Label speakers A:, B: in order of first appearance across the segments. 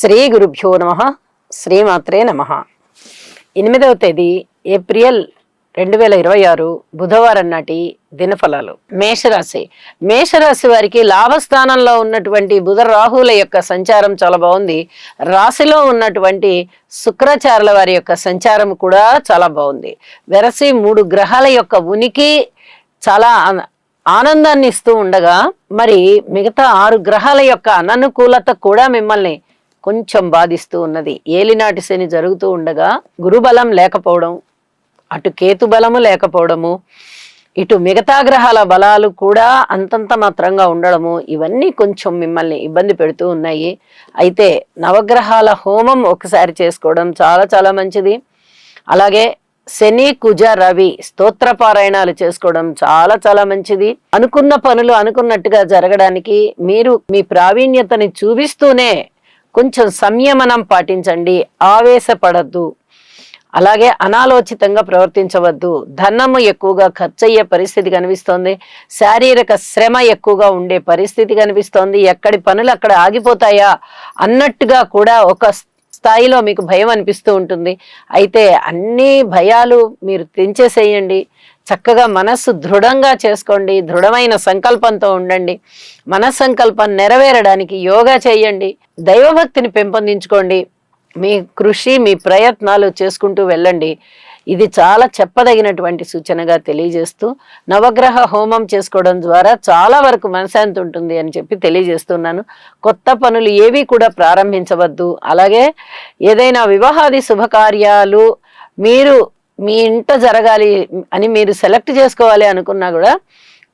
A: శ్రీ గురుభ్యో నమ. శ్రీమాత్రే నమ. 8వ తేదీ ఏప్రిల్ 2026 బుధవారం నాటి దినఫలాలు. మేషరాశి వారికి లాభస్థానంలో ఉన్నటువంటి బుధ రాహుల యొక్క సంచారం చాలా బాగుంది. రాశిలో ఉన్నటువంటి శుక్రాచార్యుల వారి యొక్క సంచారం కూడా చాలా బాగుంది. వెరసి 3 గ్రహాల యొక్క ఉనికి చాలా ఆనందాన్ని ఇస్తూ ఉండగా, మరి మిగతా 6 గ్రహాల యొక్క అననుకూలత కూడా మిమ్మల్ని కొంచెం బాధిస్తూ ఉన్నది. ఏలినాటి శని జరుగుతూ ఉండగా గురుబలం లేకపోవడం, అటు కేతు బలము లేకపోవడము, ఇటు మిగతా గ్రహాల బలాలు కూడా అంతంత మాత్రంగా ఉండడము, ఇవన్నీ కొంచెం మిమ్మల్ని ఇబ్బంది పెడుతూ ఉన్నాయి. అయితే నవగ్రహాల హోమం ఒకసారి చేసుకోవడం చాలా చాలా మంచిది. అలాగే శని కుజ రవి స్తోత్రపారాయణాలు చేసుకోవడం చాలా చాలా మంచిది. అనుకున్న పనులు అనుకున్నట్టుగా జరగడానికి మీరు మీ ప్రావీణ్యతని చూపిస్తూనే కొంచెం సంయమనం పాటించండి. ఆవేశపడద్దు, అలాగే అనాలోచితంగా ప్రవర్తించవద్దు. ధనము ఎక్కువగా ఖర్చు అయ్యే పరిస్థితి కనిపిస్తోంది. శారీరక శ్రమ ఎక్కువగా ఉండే పరిస్థితి కనిపిస్తోంది. ఎక్కడి పనులు అక్కడ ఆగిపోతాయా అన్నట్టుగా కూడా ఒక స్థాయిలో మీకు భయం అనిపిస్తూ ఉంటుంది. అయితే అన్ని భయాలు మీరు తెంచేసేయండి. చక్కగా మనస్సు దృఢంగా చేసుకోండి. దృఢమైన సంకల్పంతో ఉండండి. మన సంకల్పం నెరవేరడానికి యోగా చేయండి. దైవభక్తిని పెంపొందించుకోండి. మీ కృషి మీ ప్రయత్నాలు చేసుకుంటూ వెళ్ళండి. ఇది చాలా చెప్పదగినటువంటి సూచనగా తెలియజేస్తూ, నవగ్రహ హోమం చేసుకోవడం ద్వారా చాలా వరకు మనశ్శాంతి ఉంటుంది అని చెప్పి తెలియజేస్తున్నాను. కొత్త పనులు ఏవి కూడా ప్రారంభించవద్దు. అలాగే ఏదైనా వివాహాది శుభకార్యాలు మీరు మీ ఇంట జరగాలి అని మీరు సెలెక్ట్ చేసుకోవాలి అనుకున్నా కూడా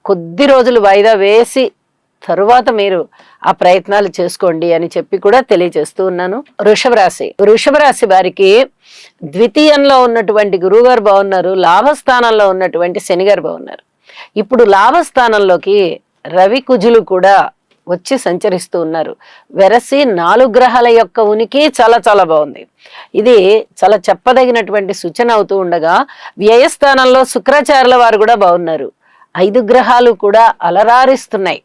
A: కొద్ది రోజులు వాయిదా వేసి తరువాత మీరు ఆ ప్రయత్నాలు చేసుకోండి అని చెప్పి కూడా తెలియజేస్తూ ఉన్నాను. వృషభ రాశి వారికి ద్వితీయంలో ఉన్నటువంటి గురువుగారు బాగున్నారు. లాభస్థానంలో ఉన్నటువంటి శనిగారు బాగున్నారు. ఇప్పుడు లాభస్థానంలోకి రవి కుజులు కూడా వచ్చి సంచరిస్తూ ఉన్నారు. వెరసి 4 గ్రహాల యొక్క ఉనికి చాలా చాలా బాగుంది. ఇది చాలా చెప్పదగినటువంటి సూచన అవుతూ ఉండగా, వ్యయస్థానంలో శుక్రాచార్యుల వారు కూడా బాగున్నారు. 5 గ్రహాలు కూడా అలరారిస్తున్నాయి,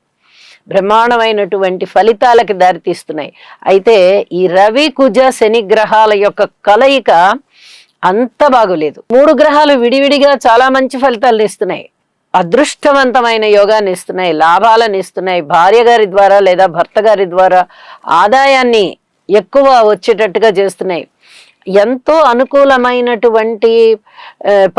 A: బ్రహ్మాండమైనటువంటి ఫలితాలకి దారితీస్తున్నాయి. అయితే ఈ రవి కుజ శని గ్రహాల యొక్క కలయిక అంత బాగులేదు. 3 గ్రహాలు విడివిడిగా చాలా మంచి ఫలితాలను ఇస్తున్నాయి. అదృష్టవంతమైన యోగాన్ని ఇస్తున్నాయి, లాభాలను ఇస్తున్నాయి. భార్య గారి ద్వారా లేదా భర్త గారి ద్వారా ఆదాయాన్ని ఎక్కువ వచ్చేటట్టుగా చేస్తున్నాయి. ఎంతో అనుకూలమైనటువంటి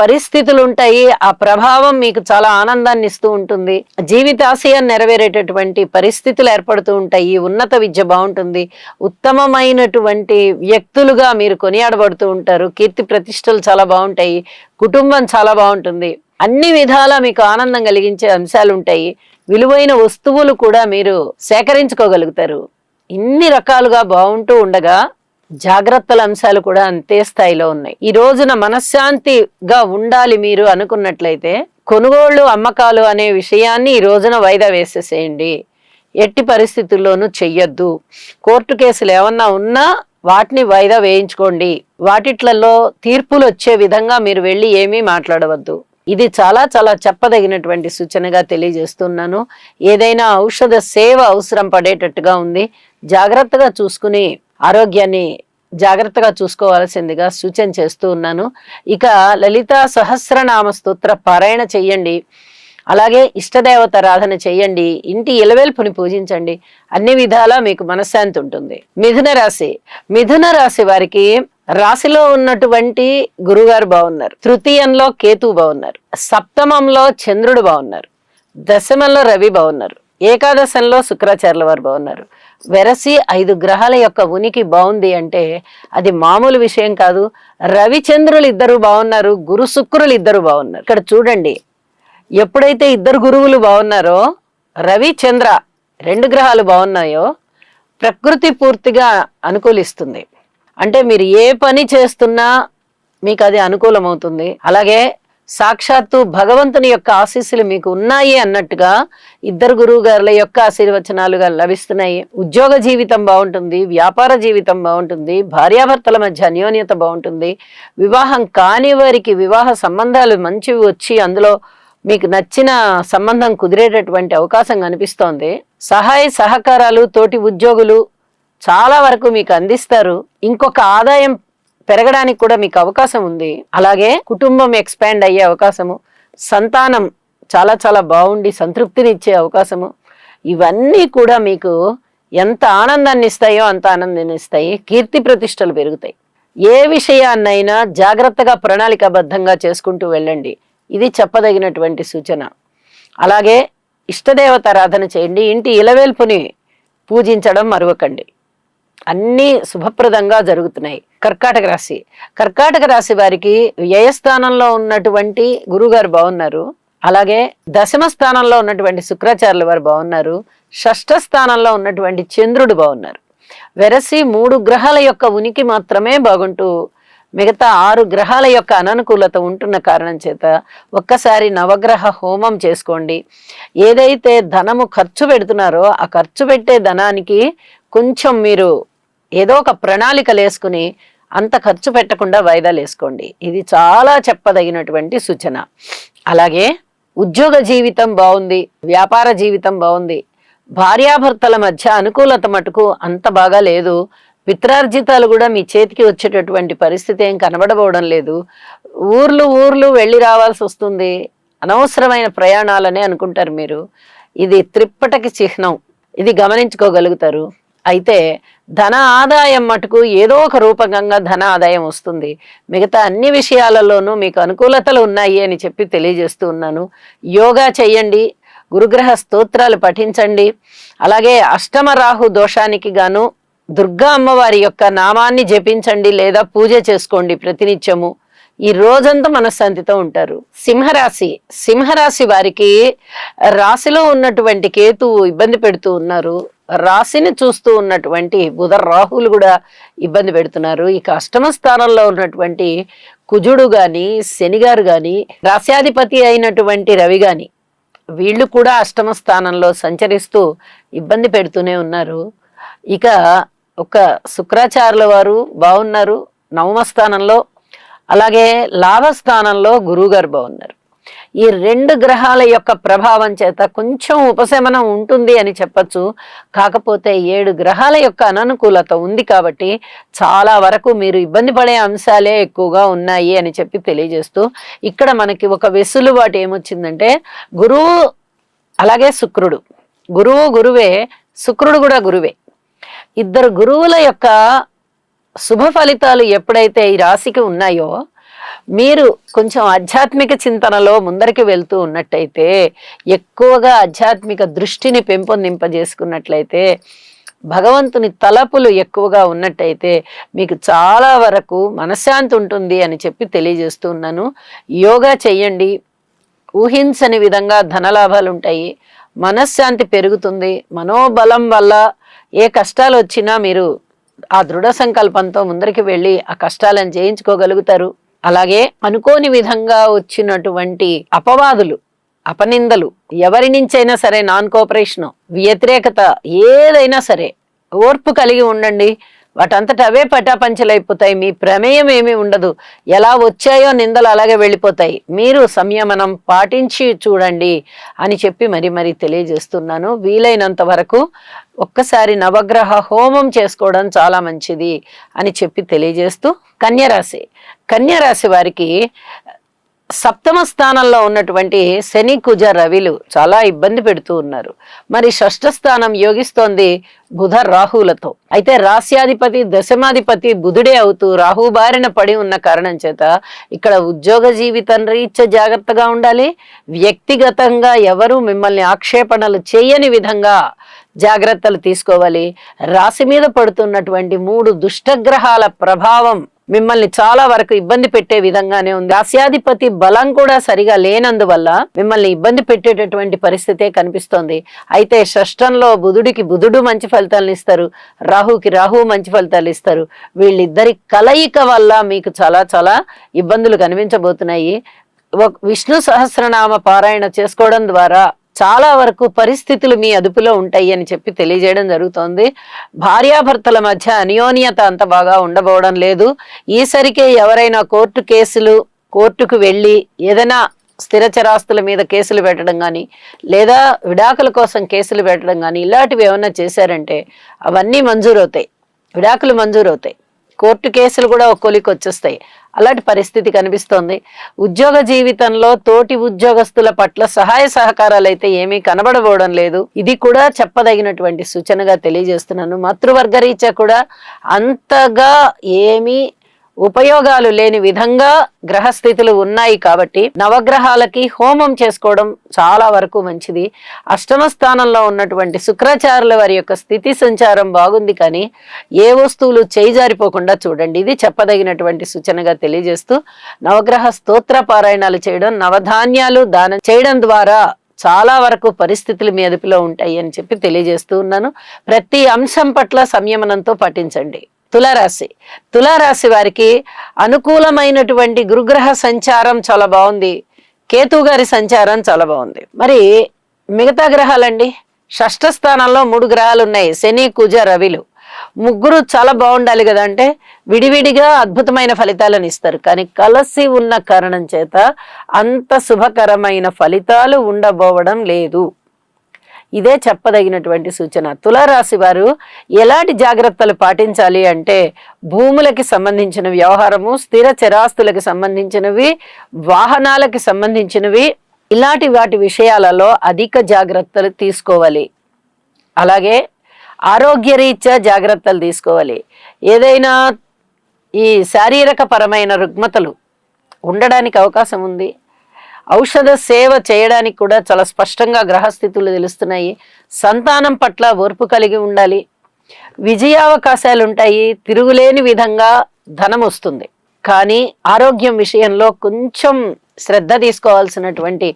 A: పరిస్థితులు ఉంటాయి. ఆ ప్రభావం మీకు చాలా ఆనందాన్ని ఇస్తూ ఉంటుంది. జీవితాశయాన్ని నెరవేరేటటువంటి పరిస్థితులు ఏర్పడుతూ ఉంటాయి. ఉన్నత విద్య బాగుంటుంది. ఉత్తమమైనటువంటి వ్యక్తులుగా మీరు కొనియాడబడుతూ ఉంటారు. కీర్తి ప్రతిష్టలు చాలా బాగుంటాయి. కుటుంబం చాలా బాగుంటుంది. అన్ని విధాలా మీకు ఆనందం కలిగించే అంశాలు ఉంటాయి. విలువైన వస్తువులు కూడా మీరు సేకరించుకోగలుగుతారు. ఇన్ని రకాలుగా బాగుంటూ ఉండగా జాగ్రత్తల అంశాలు కూడా అంతే స్థాయిలో ఉన్నాయి. ఈ రోజున మనశ్శాంతిగా ఉండాలి మీరు అనుకున్నట్లయితే కొనుగోళ్లు అమ్మకాలు అనే విషయాన్ని ఈ రోజున వాయిదా వేసేసేయండి. ఎట్టి పరిస్థితుల్లోనూ చెయ్యొద్దు. కోర్టు కేసులు ఏమన్నా ఉన్నా వాటిని వాయిదా వేయించుకోండి. వాటిట్లలో తీర్పులు వచ్చే విధంగా మీరు వెళ్ళి ఏమీ మాట్లాడవద్దు. ఇది చాలా చాలా చెప్పదగినటువంటి సూచనగా తెలియజేస్తున్నాను. ఏదైనా ఔషధ సేవ అవసరం పడేటట్టుగా ఉంది. జాగ్రత్తగా చూసుకుని ఆరోగ్యాన్ని జాగ్రత్తగా చూసుకోవాల్సిందిగా సూచన చేస్తూ ఉన్నాను. ఇక లలితా సహస్రనామ స్తోత్ర పారాయణ చెయ్యండి. అలాగే ఇష్టదేవత ఆరాధన చెయ్యండి. ఇంటి ఇలవేల్పుని పూజించండి. అన్ని విధాలా మీకు మనశ్శాంతి ఉంటుంది. మిథున రాశి వారికి రాశిలో ఉన్నటువంటి గురుగారు బాగున్నారు. తృతీయంలో కేతువు బాగున్నారు. సప్తమంలో చంద్రుడు బాగున్నారు. దశమంలో రవి బాగున్నారు. ఏకాదశంలో శుక్రాచార్యుల వారు బాగున్నారు. వెరసి 5 గ్రహాల యొక్క ఉనికి బాగుంది అంటే అది మామూలు విషయం కాదు. రవిచంద్రులు ఇద్దరు బాగున్నారు. గురు శుక్రులు ఇద్దరు బాగున్నారు. ఇక్కడ చూడండి, ఎప్పుడైతే 2 గురువులు బాగున్నారో, రవి చంద్ర 2 గ్రహాలు బాగున్నాయో ప్రకృతి పూర్తిగా అనుకూలిస్తుంది. అంటే మీరు ఏ పని చేస్తున్నా మీకు అది అనుకూలమవుతుంది. అలాగే సాక్షాత్తు భగవంతుని యొక్క ఆశీస్సులు మీకు ఉన్నాయి అన్నట్టుగా 2 గురువు గారుల యొక్క ఆశీర్వచనాలుగా లభిస్తున్నాయి. ఉద్యోగ జీవితం బాగుంటుంది. వ్యాపార జీవితం బాగుంటుంది. భార్యాభర్తల మధ్య అన్యోన్యత బాగుంటుంది. వివాహం కాని వారికి వివాహ సంబంధాలు మంచివి వచ్చి అందులో మీకు నచ్చిన సంబంధం కుదిరేటటువంటి అవకాశం కనిపిస్తోంది. సహాయ సహకారాలు, తోటి ఉద్యోగులు చాలా వరకు మీకు అందిస్తారు. ఇంకొక ఆదాయం పెరగడానికి కూడా మీకు అవకాశం ఉంది. అలాగే కుటుంబం ఎక్స్పాండ్ అయ్యే అవకాశము, సంతానం చాలా చాలా బాగుండి సంతృప్తిని ఇచ్చే అవకాశము, ఇవన్నీ కూడా మీకు ఎంత ఆనందాన్ని ఇస్తాయో అంత ఆనందాన్ని ఇస్తాయి. కీర్తి ప్రతిష్టలు పెరుగుతాయి. ఏ విషయాన్నైనా జాగ్రత్తగా ప్రణాళికాబద్ధంగా చేసుకుంటూ వెళ్ళండి. ఇది చెప్పదగినటువంటి సూచన. అలాగే ఇష్టదేవతారాధన చేయండి. ఇంటి ఇలవేల్పుని పూజించడం మరవకండి. అన్నీ శుభప్రదంగా జరుగుతున్నాయి. కర్కాటక రాశి. కర్కాటక రాశి వారికి వ్యయస్థానంలో ఉన్నటువంటి గురుగారు బాగున్నారు. అలాగే దశమ స్థానంలో ఉన్నటువంటి శుక్రాచార్యుల వారు బాగున్నారు. షష్ఠ స్థానంలో ఉన్నటువంటి చంద్రుడు బాగున్నారు. వెరసి 3 గ్రహాల యొక్క ఉనికి మాత్రమే బాగుంటూ మిగతా 6 గ్రహాల యొక్క అననుకూలత ఉంటున్న కారణం చేత ఒక్కసారి నవగ్రహ హోమం చేసుకోండి. ఏదైతే ధనము ఖర్చు పెడుతున్నారో ఆ ఖర్చు పెట్టే ధనానికి కొంచెం మీరు ఏదో ఒక ప్రణాళికలు వేసుకుని అంత ఖర్చు పెట్టకుండా వాయిదాలు వేసుకోండి. ఇది చాలా చెప్పదగినటువంటి సూచన. అలాగే ఉద్యోగ జీవితం బాగుంది, వ్యాపార జీవితం బాగుంది. భార్యాభర్తల మధ్య అనుకూలత మటుకు అంత బాగా లేదు. పిత్రార్జితాలు కూడా మీ చేతికి వచ్చేటటువంటి పరిస్థితి ఏం కనబడబోవడం లేదు. ఊర్లు వెళ్ళి రావాల్సి వస్తుంది. అనవసరమైన ప్రయాణాలనే అనుకుంటారు మీరు. ఇది త్రిప్పటకి చిహ్నం. ఇది గమనించుకోగలుగుతారు. అయితే ధన ఆదాయం మటుకు ఏదో ఒక రూపకంగా ధన ఆదాయం వస్తుంది. మిగతా అన్ని విషయాలలోనూ మీకు అనుకూలతలు ఉన్నాయి అని చెప్పి తెలియజేస్తూ ఉన్నాను. యోగా చెయ్యండి, గురుగ్రహ స్తోత్రాలు పఠించండి. అలాగే అష్టమ రాహు దోషానికి గాను దుర్గా అమ్మవారి యొక్క నామాన్ని జపించండి లేదా పూజ చేసుకోండి ప్రతినిత్యము. ఈ రోజంతా మనశ్శాంతితో ఉంటారు. సింహరాశి. సింహరాశి వారికి రాశిలో ఉన్నటువంటి కేతువు ఇబ్బంది పెడుతూ ఉన్నారు. రాశిని చూస్తూ ఉన్నటువంటి బుధ రాహులు కూడా ఇబ్బంది పెడుతున్నారు. ఇక అష్టమ స్థానంలో ఉన్నటువంటి కుజుడు గాని శని గారు గాని రాశ్యాధిపతి అయినటువంటి రవి గాని వీళ్ళు కూడా అష్టమ స్థానంలో సంచరిస్తూ ఇబ్బంది పెడుతూనే ఉన్నారు. ఇక ఒక శుక్రాచార్యుల వారు బాగున్నారు నవమ స్థానంలో. అలాగే లాభస్థానంలో గురువు గారు బాగున్నారు. ఈ 2 గ్రహాల యొక్క ప్రభావం చేత కొంచెం ఉపశమనం ఉంటుంది అని చెప్పచ్చు. కాకపోతే 7 గ్రహాల యొక్క అననుకూలత ఉంది కాబట్టి చాలా వరకు మీరు ఇబ్బంది పడే అంశాలే ఎక్కువగా ఉన్నాయి అని చెప్పి తెలియజేస్తూ ఇక్కడ మనకి ఒక వెసులుబాటు ఏమొచ్చిందంటే గురువు అలాగే శుక్రుడు. గురువే, శుక్రుడు కూడా గురువే. ఇద్దరు గురువుల యొక్క శుభ ఫలితాలు ఎప్పుడైతే ఈ రాశికి ఉన్నాయో మీరు కొంచెం ఆధ్యాత్మిక చింతనలో ముందరికి వెళ్తూ ఉన్నట్టయితే, ఎక్కువగా ఆధ్యాత్మిక దృష్టిని పెంపొందింపజేసుకున్నట్లయితే, భగవంతుని తలపులు ఎక్కువగా ఉన్నట్టయితే మీకు చాలా వరకు మనశ్శాంతి ఉంటుంది అని చెప్పి తెలియజేస్తూ ఉన్నాను. యోగా చెయ్యండి. ఊహించని విధంగా ధనలాభాలు ఉంటాయి. మనశ్శాంతి పెరుగుతుంది. మనోబలం వల్ల ఏ కష్టాలు వచ్చినా మీరు ఆ దృఢ సంకల్పంతో ముందరికి వెళ్ళి ఆ కష్టాలను జయించుకోగలుగుతారు. అలాగే అనుకోని విధంగా వచ్చినటువంటి అపవాదులు, అపనిందలు ఎవరి నుంచైనా సరే, నాన్ కోఆపరేషన్, వ్యతిరేకత ఏదైనా సరే ఓర్పు కలిగి ఉండండి. వాటంతట అవే పటాపంచలైపోతాయి. మీ ప్రమేయం ఏమీ ఉండదు. ఎలా వచ్చాయో నిందలు అలాగే వెళ్ళిపోతాయి. మీరు సంయమనం పాటించి చూడండి అని చెప్పి మరి తెలియజేస్తున్నాను. వీలైనంత వరకు ఒక్కసారి నవగ్రహ హోమం చేసుకోవడం చాలా మంచిది అని చెప్పి తెలియజేస్తూ కన్యరాశి. కన్యరాశి వారికి సప్తమ స్థానంలో ఉన్నటువంటి శని కుజ రవిలు చాలా ఇబ్బంది పెడుతూ ఉన్నారు. మరి షష్ఠ స్థానం యోగిస్తోంది బుధ రాహులతో. అయితే రాస్యాధిపతి దశమాధిపతి బుధుడే అవుతూ రాహు బారిన పడి ఉన్న కారణం చేత ఇక్కడ ఉద్యోగ జీవితం రీత్యా జాగ్రత్తగా ఉండాలి. వ్యక్తిగతంగా ఎవరు మిమ్మల్ని ఆక్షేపణలు చేయని విధంగా జాగ్రత్తలు తీసుకోవాలి. రాశి మీద పడుతున్నటువంటి 3 దుష్టగ్రహాల ప్రభావం మిమ్మల్ని చాలా వరకు ఇబ్బంది పెట్టే విధంగానే ఉంది. రాస్యాధిపతి బలం కూడా సరిగా లేనందువల్ల మిమ్మల్ని ఇబ్బంది పెట్టేటటువంటి పరిస్థితే కనిపిస్తోంది. అయితే షష్టంలో బుధుడికి బుధుడు మంచి ఫలితాలను ఇస్తారు, రాహుకి రాహు మంచి ఫలితాలు ఇస్తారు. వీళ్ళిద్దరి కలయిక వల్ల మీకు చాలా చాలా ఇబ్బందులు కనిపించబోతున్నాయి. విష్ణు సహస్రనామ పారాయణ చేసుకోవడం ద్వారా చాలా వరకు పరిస్థితులు మీ అదుపులో ఉంటాయి అని చెప్పి తెలియజేయడం జరుగుతోంది. భార్యాభర్తల మధ్య అన్యోన్యత అంత బాగా ఉండబోవడం లేదు. ఈసరికే ఎవరైనా కోర్టు కేసులు, కోర్టుకు వెళ్ళి ఏదైనా స్థిర చరాస్తుల మీద కేసులు పెట్టడం కానీ, లేదా విడాకుల కోసం కేసులు పెట్టడం కానీ, ఇలాంటివి ఏమన్నా చేశారంటే అవన్నీ మంజూరవుతాయి, విడాకులు మంజూరవుతాయి. కోర్టు కేసులు కూడా ఒక్కొలికి వచ్చేస్తాయి. అలాంటి పరిస్థితి కనిపిస్తోంది. ఉద్యోగ జీవితంలో తోటి ఉద్యోగస్తుల పట్ల సహాయ సహకారాలు అయితే ఏమీ కనబడబోవడం లేదు. ఇది కూడా చెప్పదగినటువంటి సూచనగా తెలియజేస్తున్నాను. మాతృవర్గ రీత్యా కూడా అంతగా ఏమీ ఉపయోగాలు లేని విధంగా గ్రహస్థితులు ఉన్నాయి కాబట్టి నవగ్రహాలకి హోమం చేసుకోవడం చాలా వరకు మంచిది. అష్టమ స్థానంలో ఉన్నటువంటి శుక్రాచార్యుల వారి యొక్క స్థితి సంచారం బాగుంది, కానీ ఏ వస్తువులు చేయిజారిపోకుండా చూడండి. ఇది చెప్పదగినటువంటి సూచనగా తెలియజేస్తూ నవగ్రహ స్తోత్ర పారాయణాలు చేయడం, నవధాన్యాలు దానం చేయడం ద్వారా చాలా వరకు పరిస్థితులు మీ అదుపులో ఉంటాయి అని చెప్పి తెలియజేస్తూ ఉన్నాను. ప్రతి అంశం పట్ల సంయమనంతో పాటించండి. తులారాశి. తులారాశి వారికి అనుకూలమైనటువంటి గురుగ్రహ సంచారం చాలా బాగుంది, కేతు గారి సంచారం చాలా బాగుంది. మరి మిగతా గ్రహాలండి, షష్ఠ స్థానంలో 3 గ్రహాలు ఉన్నాయి, శని కుజ రవిలు. ముగ్గురు చాలా బాగుండాలి కదా, అంటే విడివిడిగా అద్భుతమైన ఫలితాలను ఇస్తారు, కానీ కలిసి ఉన్న కారణం చేత అంత శుభకరమైన ఫలితాలు ఉండబోవడం లేదు. ఇదే చెప్పదగినటువంటి సూచన. తులారాశి వారు ఎలాంటి జాగ్రత్తలు పాటించాలి అంటే, భూములకి సంబంధించిన వ్యవహారము, స్థిర చరాస్తులకు సంబంధించినవి, వాహనాలకి సంబంధించినవి, ఇలాంటి వాటి విషయాలలో అధిక జాగ్రత్తలు తీసుకోవాలి. అలాగే ఆరోగ్యరీత్యా జాగ్రత్తలు తీసుకోవాలి. ఏదైనా ఈ శారీరక పరమైన రుగ్మతలు ఉండడానికి అవకాశం ఉంది. ఔషధ సేవ చేయడానికి కూడా చాలా స్పష్టంగా గ్రహస్థితులు తెలుస్తున్నాయి. సంతానం పట్ల ఓర్పు కలిగి ఉండాలి. విజయావకాశాలు ఉంటాయి, తిరుగులేని విధంగా ధనం వస్తుంది. కానీ ఆరోగ్యం విషయంలో కొంచెం శ్రద్ధ తీసుకోవాల్సినటువంటి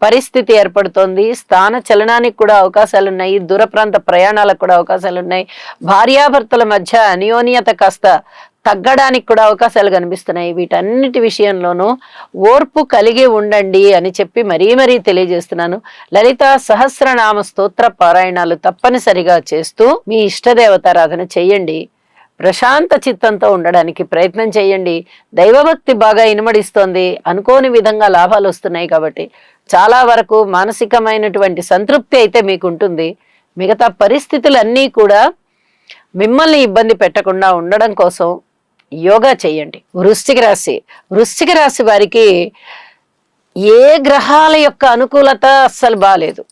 A: పరిస్థితి ఏర్పడుతోంది. స్థాన చలనానికి కూడా అవకాశాలు ఉన్నాయి, దూర ప్రాంత ప్రయాణాలకు కూడా అవకాశాలు ఉన్నాయి. భార్యాభర్తల మధ్య అన్యోన్యత కాస్త తగ్గడానికి కూడా అవకాశాలు కనిపిస్తున్నాయి. వీటన్నిటి విషయంలోనూ ఓర్పు కలిగి ఉండండి అని చెప్పి మరీ తెలియజేస్తున్నాను. లలిత సహస్రనామ స్తోత్ర పారాయణాలు తప్పనిసరిగా చేస్తూ మీ ఇష్టదేవతారాధన చెయ్యండి. ప్రశాంత చిత్తంతో ఉండడానికి ప్రయత్నం చేయండి. దైవభక్తి బాగా ఇనుమడిస్తోంది, అనుకోని విధంగా లాభాలు వస్తున్నాయి కాబట్టి చాలా వరకు మానసికమైనటువంటి సంతృప్తి అయితే మీకు ఉంటుంది. మిగతా పరిస్థితులన్నీ కూడా మిమ్మల్ని ఇబ్బంది పెట్టకుండా ఉండడం కోసం యోగా చేయండి. వృశ్చిక రాశి. వృశ్చిక రాశి వారికి ఏ గ్రహాల యొక్క అనుకూలత అస్సలు బాలేదు.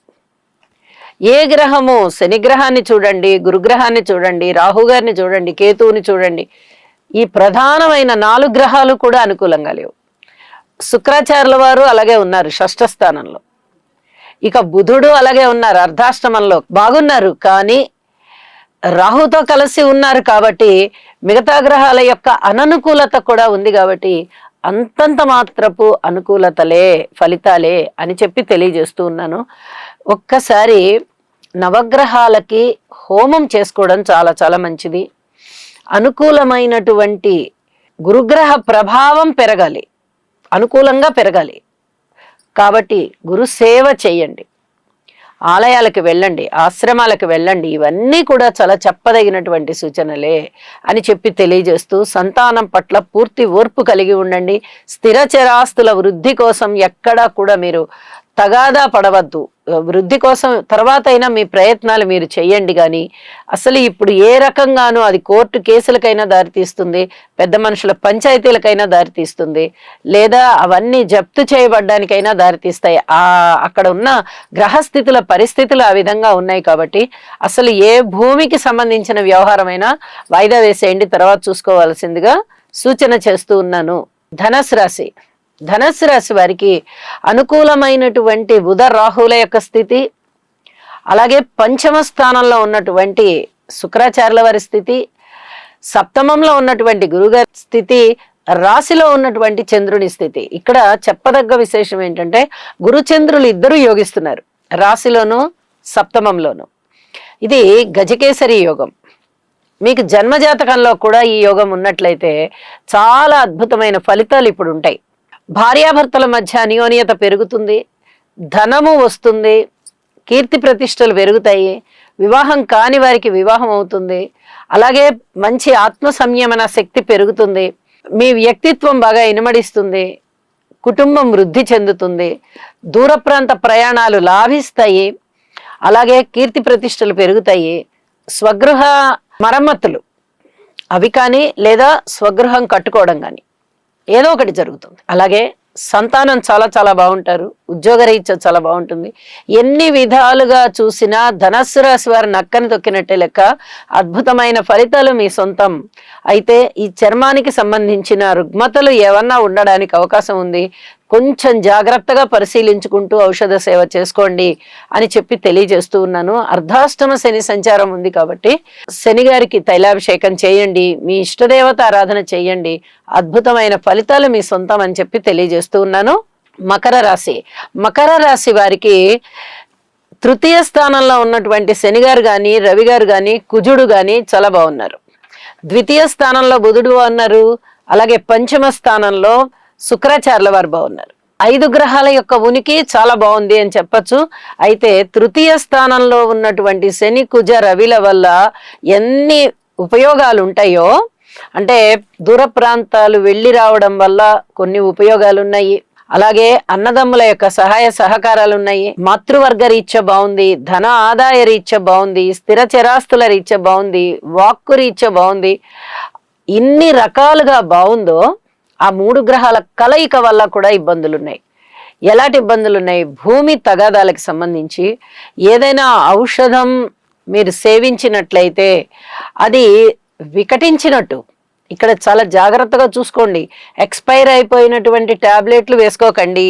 A: ఏ గ్రహము, శని గ్రహాన్ని చూడండి, గురుగ్రహాన్ని చూడండి, రాహుగారిని చూడండి, కేతువుని చూడండి, ఈ ప్రధానమైన 4 గ్రహాలు కూడా అనుకూలంగా లేవు. శుక్రాచార్యుల వారు అలాగే ఉన్నారు షష్ఠ స్థానంలో. ఇక బుధుడు అలాగే ఉన్నారు అర్ధాష్టమంలో, బాగున్నారు, కానీ రాహుతో కలిసి ఉన్నారు కాబట్టి మిగతా గ్రహాల యొక్క అననుకూలత కూడా ఉంది కాబట్టి అంతంత మాత్రపు అనుకూలతలే, ఫలితాలే అని చెప్పి తెలియజేస్తూ ఉన్నాను. ఒక్కసారి నవగ్రహాలకి హోమం చేసుకోవడం చాలా చాలా మంచిది. అనుకూలమైనటువంటి గురుగ్రహ ప్రభావం పెరగాలి, అనుకూలంగా పెరగాలి. కాబట్టి గురు సేవ చేయండి, ఆలయాలకు వెళ్ళండి, ఆశ్రమాలకు వెళ్ళండి. ఇవన్నీ కూడా చాలా చెప్పదగినటువంటి సూచనలే అని చెప్పి తెలియజేస్తూ సంతానం పట్ల పూర్తి ఓర్పు కలిగి ఉండండి. స్థిర చరాస్తుల వృద్ధి కోసం ఎక్కడా కూడా మీరు తగాదా పడవద్దు. వృద్ధి కోసం తర్వాత అయినా మీ ప్రయత్నాలు మీరు చెయ్యండి, కానీ అసలు ఇప్పుడు ఏ రకంగానూ అది కోర్టు కేసులకైనా దారితీస్తుంది, పెద్ద మనుషుల పంచాయతీలకైనా దారితీస్తుంది, లేదా అవన్నీ జప్తు చేయబడ్డానికైనా దారితీస్తాయి. అక్కడ ఉన్న గ్రహస్థితుల పరిస్థితులు ఆ విధంగా ఉన్నాయి కాబట్టి అసలు ఏ భూమికి సంబంధించిన వ్యవహారమైనా వాయిదా వేసేయండి, తర్వాత చూసుకోవాల్సిందిగా సూచన చేస్తూ ఉన్నాను. ధనుసు రాశి. ధనుసు రాశి వారికి అనుకూలమైనటువంటి బుధ రాహుల యొక్క స్థితి, అలాగే పంచమ స్థానంలో ఉన్నటువంటి శుక్రాచార్యుల వారి స్థితి, సప్తమంలో ఉన్నటువంటి గురుగారి స్థితి, రాశిలో ఉన్నటువంటి చంద్రుని స్థితి. ఇక్కడ చెప్పదగ్గ విశేషం ఏంటంటే గురుచంద్రులు ఇద్దరు యోగిస్తున్నారు, రాశిలోను సప్తమంలోను. ఇది గజకేసరి యోగం. మీకు జన్మజాతకంలో కూడా ఈ యోగం ఉన్నట్లయితే చాలా అద్భుతమైన ఫలితాలు ఇప్పుడు ఉంటాయి. భార్యాభర్తల మధ్య అన్యోన్యత పెరుగుతుంది, ధనము వస్తుంది, కీర్తి ప్రతిష్టలు పెరుగుతాయి, వివాహం కాని వారికి వివాహం అవుతుంది, అలాగే మంచి ఆత్మ సంయమన శక్తి పెరుగుతుంది, మీ వ్యక్తిత్వం బాగా ఇనుమడిస్తుంది, కుటుంబం వృద్ధి చెందుతుంది, దూర ప్రాంత ప్రయాణాలు లాభిస్తాయి, అలాగే కీర్తి ప్రతిష్టలు పెరుగుతాయి, స్వగృహ మరమ్మతులు అవి కానీ లేదా స్వగృహం కట్టుకోవడం కానీ ఏదో ఒకటి జరుగుతుంది. అలాగే సంతానం చాలా చాలా బాగుంటారు, ఉద్యోగరీత్యా చాలా బాగుంటుంది. ఎన్ని విధాలుగా చూసినా ధనస్సు రాశి వారు నక్కని తొక్కినట్టే లెక్క, అద్భుతమైన ఫలితాలు మీ సొంతం. అయితే ఈ చర్మానికి సంబంధించిన రుగ్మతలు ఏమన్నా ఉండడానికి అవకాశం ఉంది, కొంచెం జాగ్రత్తగా పరిశీలించుకుంటూ ఔషధ సేవ చేసుకోండి అని చెప్పి తెలియజేస్తూ ఉన్నాను. అర్ధాష్టమ శని సంచారం ఉంది కాబట్టి శని గారికి తైలాభిషేకం చేయండి, మీ ఇష్టదేవత ఆరాధన చేయండి, అద్భుతమైన ఫలితాలు మీ సొంతం అని చెప్పి తెలియజేస్తూ ఉన్నాను. మకర రాశి, మకర రాశి వారికి తృతీయ స్థానంలో ఉన్నటువంటి శని గారు కానీ రవి గారు కానీ కుజుడు కానీ చాలా బాగున్నారు. ద్వితీయ స్థానంలో బుధుడు బాగున్నారు, అలాగే పంచమ స్థానంలో శుక్రాచార్యుల వారు బాగున్నారు. 5 గ్రహాల యొక్క ఉనికి చాలా బాగుంది అని చెప్పచ్చు. అయితే తృతీయ స్థానంలో ఉన్నటువంటి శని కుజ రవిల వల్ల ఎన్ని ఉపయోగాలు ఉంటాయో, అంటే దూర ప్రాంతాలు వెళ్ళి రావడం వల్ల కొన్ని ఉపయోగాలు ఉన్నాయి, అలాగే అన్నదమ్ముల యొక్క సహాయ సహకారాలు ఉన్నాయి, మాతృవర్గ రీత్యా బాగుంది, ధన ఆదాయ రీత్యా బాగుంది, స్థిర చరాస్తుల రీత్యా బాగుంది, వాక్కు రీత్యా బాగుంది. ఇన్ని రకాలుగా బాగుందో ఆ 3 గ్రహాల కలయిక వల్ల కూడా ఇబ్బందులు ఉన్నాయి. ఎలాంటి ఇబ్బందులు ఉన్నాయి? భూమి తగాదాలకు సంబంధించి ఏదైనా ఔషధం మీరు సేవించినట్లయితే అది వికటించినట్టు, ఇక్కడ చాలా జాగ్రత్తగా చూసుకోండి. ఎక్స్పైర్ అయిపోయినటువంటి టాబ్లెట్లు వేసుకోకండి.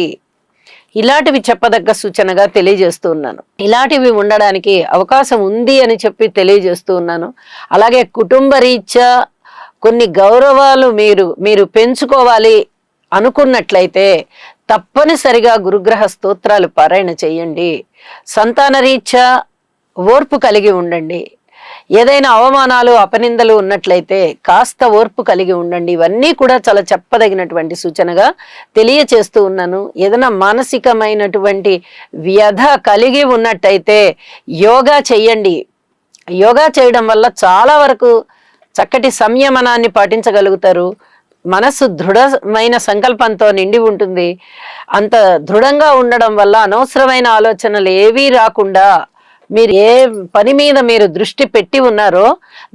A: ఇలాంటివి చెప్పదగ్గ సూచనగా తెలియజేస్తూ ఉన్నాను. ఇలాంటివి ఉండడానికి అవకాశం ఉంది అని చెప్పి తెలియజేస్తూ ఉన్నాను. అలాగే కుటుంబ రీత్యా కొన్ని గౌరవాలు మీరు పెంచుకోవాలి అనుకున్నట్లయితే తప్పనిసరిగా గురుగ్రహ స్తోత్రాలు పారాయణ చేయండి. సంతాన రీత్యా ఓర్పు కలిగి ఉండండి. ఏదైనా అవమానాలు అపనిందలు ఉన్నట్లయితే కాస్త ఓర్పు కలిగి ఉండండి. ఇవన్నీ కూడా చాలా చెప్పదగినటువంటి సూచనగా తెలియచేస్తూ ఉన్నాను. ఏదైనా మానసికమైనటువంటి వ్యధ కలిగి ఉన్నట్టయితే యోగా చెయ్యండి. యోగా చేయడం వల్ల చాలా వరకు చక్కటి సంయమనాన్ని పాటించగలుగుతారు. మనసు దృఢమైన సంకల్పంతో నిండి ఉంటుంది. అంత దృఢంగా ఉండడం వల్ల అనవసరమైన ఆలోచనలు ఏవీ రాకుండా మీరు ఏ పని మీద మీరు దృష్టి పెట్టి ఉన్నారో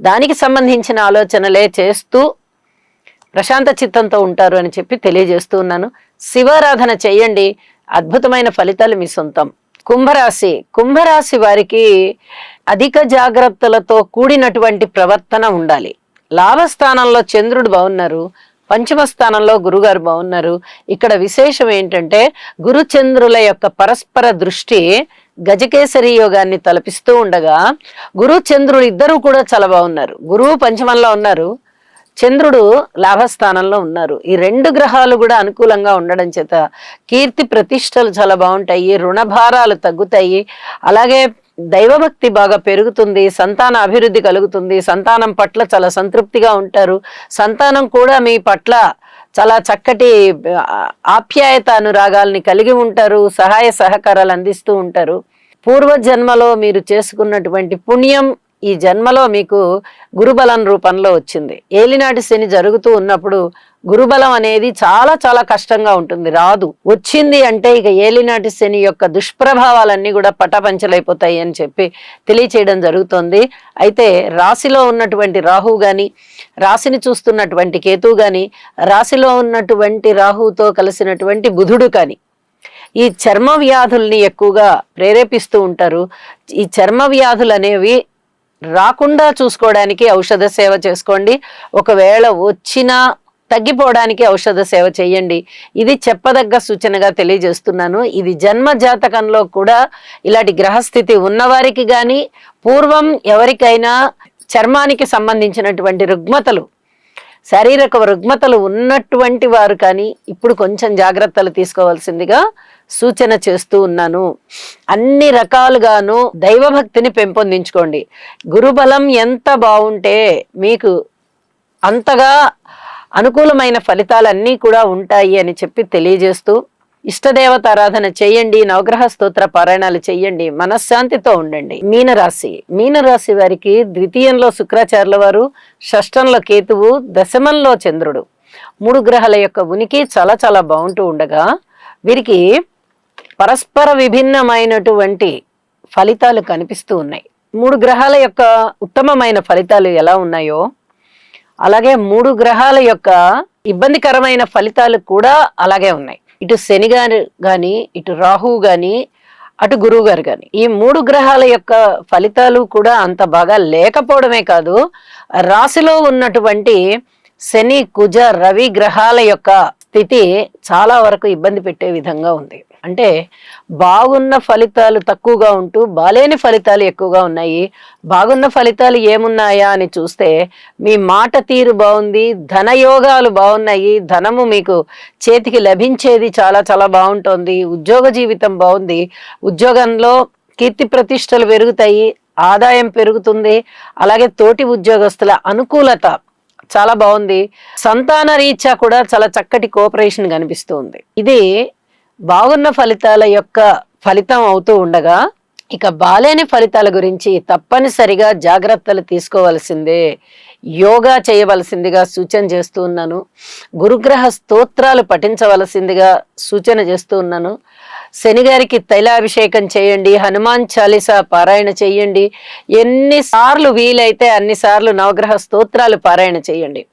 A: దానికి సంబంధించిన ఆలోచనలే చేస్తూ ప్రశాంత చిత్తంతో ఉంటారు అని చెప్పి తెలియజేస్తూ ఉన్నాను. శివారాధన చేయండి, అద్భుతమైన ఫలితాలు మీ సొంతం. కుంభరాశి, కుంభరాశి వారికి అధిక జాగ్రత్తలతో కూడినటువంటి ప్రవర్తన ఉండాలి. లాభస్థానంలో చంద్రుడు బాగున్నారు, పంచమ స్థానంలో గురుగారు బాగున్నారు. ఇక్కడ విశేషం ఏంటంటే గురు చంద్రుల యొక్క పరస్పర దృష్టి గజకేసరి యోగాన్ని తలపిస్తూ ఉండగా గురు చంద్రుడు ఇద్దరు కూడా చాలా బాగున్నారు. గురువు పంచమంలో ఉన్నారు, చంద్రుడు లాభస్థానంలో ఉన్నారు. ఈ 2 గ్రహాలు కూడా అనుకూలంగా ఉండడం చేత కీర్తి ప్రతిష్టలు చాలా బాగుంటాయి, రుణభారాలు తగ్గుతాయి, అలాగే దైవభక్తి బాగా పెరుగుతుంది, సంతాన అభివృద్ధి కలుగుతుంది, సంతానం పట్ల చాలా సంతృప్తిగా ఉంటారు, సంతానం కూడా మీ పట్ల చాలా చక్కటి ఆప్యాయత అనురాగాల్ని కలిగి ఉంటారు, సహాయ సహకారాలు అందిస్తూ ఉంటారు. పూర్వజన్మలో మీరు చేసుకున్నటువంటి పుణ్యం ఈ జన్మలో మీకు గురుబలం రూపంలో వచ్చింది. ఏలినాటి శని జరుగుతూ ఉన్నప్పుడు గురుబలం అనేది చాలా చాలా కష్టంగా ఉంటుంది, రాదు. వచ్చింది అంటే ఇక ఏలినాటి శని యొక్క దుష్ప్రభావాలన్నీ కూడా పటాపంచలైపోతాయి అని చెప్పి తెలియచేయడం జరుగుతుంది. అయితే రాశిలో ఉన్నటువంటి రాహువు గాని, రాశిని చూస్తున్నటువంటి కేతువు గాని, రాశిలో ఉన్నటువంటి రాహువుతో కలిసినటువంటి బుధుడు కానీ ఈ చర్మ వ్యాధుల్ని ఎక్కువగా ప్రేరేపిస్తూ ఉంటారు. ఈ చర్మ వ్యాధులు అనేవి రాకుండా చూసుకోవడానికి ఔషధ సేవ చేసుకోండి. ఒకవేళ వచ్చినా తగ్గిపోవడానికి ఔషధ సేవ చేయండి. ఇది చెప్పదగ్గ సూచనగా తెలియజేస్తున్నాను. ఇది జన్మ జాతకంలో కూడా ఇలాంటి గ్రహస్థితి ఉన్నవారికి కానీ, పూర్వం ఎవరికైనా చర్మానికి సంబంధించినటువంటి రుగ్మతలు, శారీరక రుగ్మతలు ఉన్నటువంటి వారు కానీ ఇప్పుడు కొంచెం జాగ్రత్తలు తీసుకోవాల్సిందిగా సూచన చేస్తూ ఉన్నాను. అన్ని రకాలుగాను దైవభక్తిని పెంపొందించుకోండి. గురుబలం ఎంత బాగుంటే మీకు అంతగా అనుకూలమైన ఫలితాలన్నీ కూడా ఉంటాయి అని చెప్పి తెలియజేస్తూ ఇష్టదేవత ఆరాధన చేయండి, నవగ్రహ స్తోత్ర పారాయణాలు చేయండి, మనశ్శాంతితో ఉండండి. మీనరాశి, మీనరాశి వారికి ద్వితీయంలో శుక్రాచార్యుల వారు, షష్టంలో కేతువు, దశమంలో చంద్రుడు. మూడు గ్రహాల యొక్క ఉనికి చాలా చాలా బాగుంటూ ఉండగా వీరికి పరస్పర విభిన్నమైనటువంటి ఫలితాలు కనిపిస్తూ ఉన్నాయి. మూడు గ్రహాల యొక్క ఉత్తమమైన ఫలితాలు ఎలా ఉన్నాయో అలాగే మూడు గ్రహాల యొక్క ఇబ్బందికరమైన ఫలితాలు కూడా అలాగే ఉన్నాయి. ఇటు శని గారు కానీ, ఇటు రాహువు కానీ, అటు గురువు గారు కానీ, ఈ మూడు గ్రహాల యొక్క ఫలితాలు కూడా అంత బాగా లేకపోవడమే కాదు, రాశిలో ఉన్నటువంటి శని, కుజ, రవి గ్రహాల యొక్క స్థితి చాలా వరకు ఇబ్బంది పెట్టే విధంగా ఉంది. అంటే బాగున్న ఫలితాలు తక్కువగా ఉంటూ బాలేని ఫలితాలు ఎక్కువగా ఉన్నాయి. బాగున్న ఫలితాలు ఏమున్నాయా అని చూస్తే మీ మాట తీరు బాగుంది, ధనయోగాలు బాగున్నాయి, ధనము మీకు చేతికి లభించేది చాలా చాలా బాగుంటుంది, ఉద్యోగ జీవితం బాగుంది, ఉద్యోగంలో కీర్తి ప్రతిష్టలు పెరుగుతాయి, ఆదాయం పెరుగుతుంది, అలాగే తోటి ఉద్యోగస్తుల అనుకూలత చాలా బాగుంది, సంతాన రీత్యా కూడా చాలా చక్కటి కోఆపరేషన్ కనిపిస్తుంది. ఇది బాగున్న ఫలితాల యొక్క ఫలితం అవుతూ ఉండగా ఇక బాలేని ఫలితాల గురించి తప్పనిసరిగా జాగ్రత్తలు తీసుకోవలసిందే, యోగా చేయవలసిందిగా సూచన చేస్తూ ఉన్నాను. గురుగ్రహ స్తోత్రాలు పఠించవలసిందిగా సూచన చేస్తూ ఉన్నాను. శనిగారికి తైలాభిషేకం చేయండి, హనుమాన్ చాలీసా పారాయణ చేయండి, ఎన్నిసార్లు వీలైతే అన్నిసార్లు నవగ్రహ స్తోత్రాలు పారాయణ చేయండి.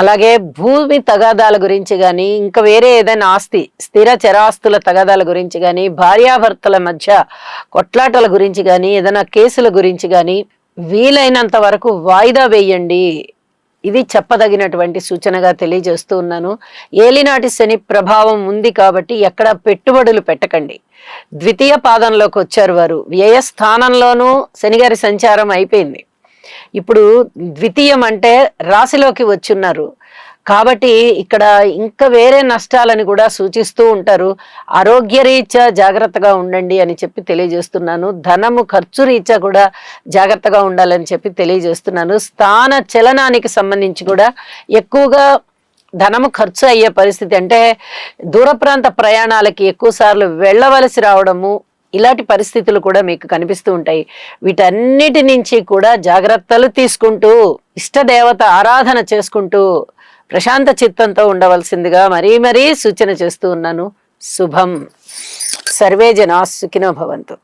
A: అలాగే భూమి తగాదాల గురించి కానీ, ఇంకా వేరే ఏదైనా ఆస్తి స్థిర చరాస్తుల తగాదాల గురించి కానీ, భార్యాభర్తల మధ్య కొట్లాటల గురించి కానీ, ఏదైనా కేసుల గురించి కానీ వీలైనంత వరకు వాయిదా వేయండి. ఇది చెప్పదగినటువంటి సూచనగా తెలియజేస్తూ ఉన్నాను. ఏలినాటి శని ప్రభావం ఉంది కాబట్టి ఎక్కడ పెట్టుబడులు పెట్టకండి. ద్వితీయ పాదంలోకి వచ్చారు వారు, వ్యయస్థానంలోనూ శనిగారి సంచారం అయిపోయింది. ఇప్పుడు ద్వితీయం అంటే రాశిలోకి వచ్చున్నారు కాబట్టి ఇక్కడ ఇంకా వేరే నష్టాలని కూడా సూచిస్తూ ఉంటారు. ఆరోగ్య రీత్యా జాగ్రత్తగా ఉండండి అని చెప్పి తెలియజేస్తున్నాను. ధనము ఖర్చు రీత్యా కూడా జాగ్రత్తగా ఉండాలని చెప్పి తెలియజేస్తున్నాను. స్థాన చలనానికి సంబంధించి కూడా ఎక్కువగా ధనము ఖర్చు అయ్యే పరిస్థితి, అంటే దూర ప్రాంత ప్రయాణాలకి ఎక్కువ సార్లు వెళ్ళవలసి రావడము, ఇలాంటి పరిస్థితులు కూడా మీకు కనిపిస్తూ ఉంటాయి. వీటన్నిటి నుంచి కూడా జాగ్రత్తలు తీసుకుంటూ ఇష్టదేవత ఆరాధన చేసుకుంటూ ప్రశాంత చిత్తంతో ఉండవలసిందిగా మరీ సూచన చేస్తూ ఉన్నాను. శుభం. సర్వే జనా సుఖినో భవంతు.